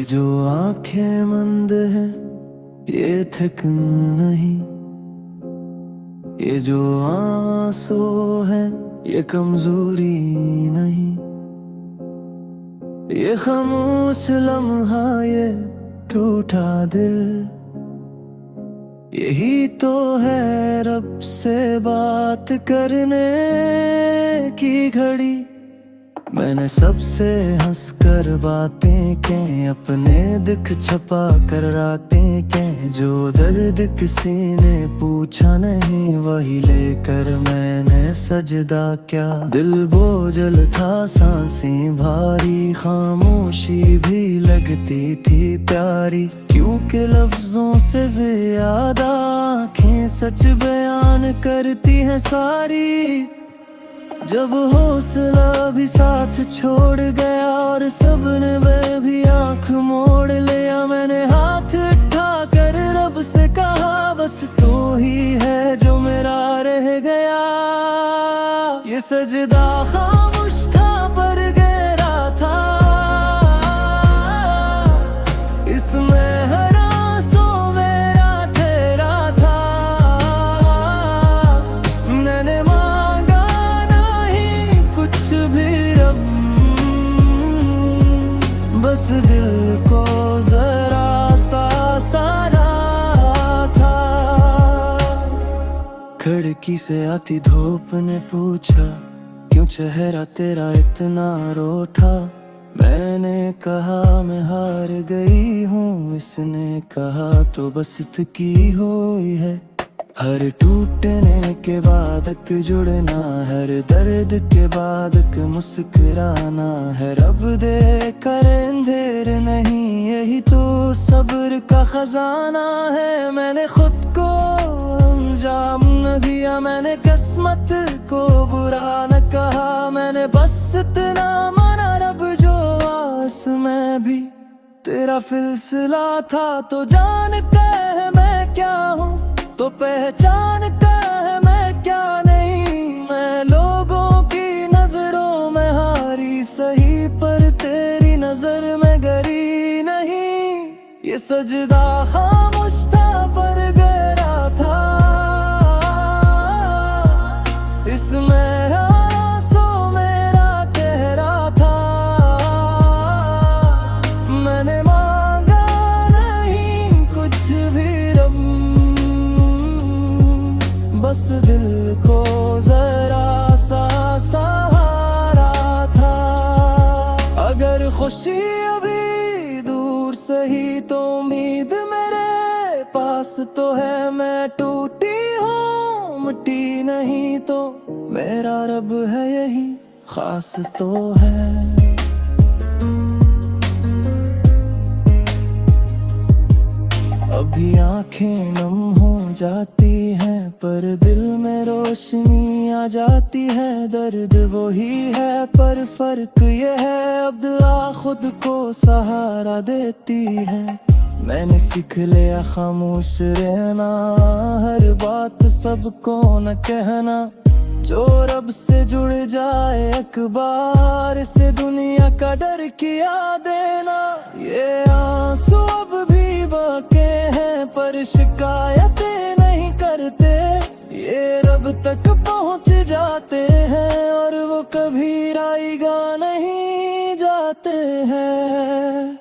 जो आंखें मंद है ये थक नहीं, ये जो आंसू है ये कमजोरी नहीं, ये खामोश लम्हा ये टूटा दिल, यही तो है रब से बात करने की घड़ी। मैंने सबसे हंसकर बातें की, अपने दुख छुपा कर रातें की, जो दर्द किसी ने पूछा नहीं वही लेकर मैंने सजदा क्या। दिल बोझल था सांसें भारी, खामोशी भी लगती थी प्यारी, क्योंकि लफ्जों से ज्यादा आँखें सच बयान करती हैं सारी। जब हौसला भी साथ छोड़ गया और सबने मैं भी आंख मोड़ लिया, मैंने हाथ उठा कर रब से कहा बस तू ही है जो मेरा रह गया। ये सजदा खामोश था पर गहरा था, इसमें हर आंसू मेरा ठहरा था। मैंने बस दिल को जरा सा सहारा था। खिड़की से आती धूप ने पूछा क्यों चेहरा तेरा इतना रोठा। मैंने कहा मैं हार गई हूँ, इसने कहा तो बस थकी हुई है। हर टूटने के बाद एक जुड़ना, हर दर्द के बाद एक मुस्कुराना है। रब दे कर अंधेर नहीं, यही तो सब्र का खजाना है। मैंने खुद को अंजाम न दिया, मैंने किस्मत को बुरा न कहा, मैंने बस इतना माना रब जो आस में भी तेरा सिलसिला था। तो जानता है मैं क्या हूँ, तो पहचानता है मैं क्या नहीं। मैं लोगों की नजरों में हारी सही, पर तेरी नजर में गरी नहीं। ये सजदा खामोश था पर गहरा था, इसमें आंसू मेरा ठहरा था। मैंने मांगा नहीं कुछ भी रब, बस दिल को जरा सा सहारा था। अगर खुशी अभी दूर सही तो उम्मीद मेरे पास तो है। मैं टूटी हूँ मिट्टी नहीं तो मेरा रब है यही खास तो है। अभी आंखें नम हो जाती हैं पर दिल में रोशनी आ जाती है। दर्द वही है पर फर्क ये है, अब दुआ खुद को सहारा देती है। मैंने सीख लिया खामोश रहना, हर बात सबको न कहना। जो रब से जुड़ जाए एक बार, से दुनिया का डर किया देना। ये आंसू अब भी बाके हैं पर शिकायतें नहीं करते, ये रब तक पहुंच जाते हैं और वो कभी राईगा नहीं जाते हैं।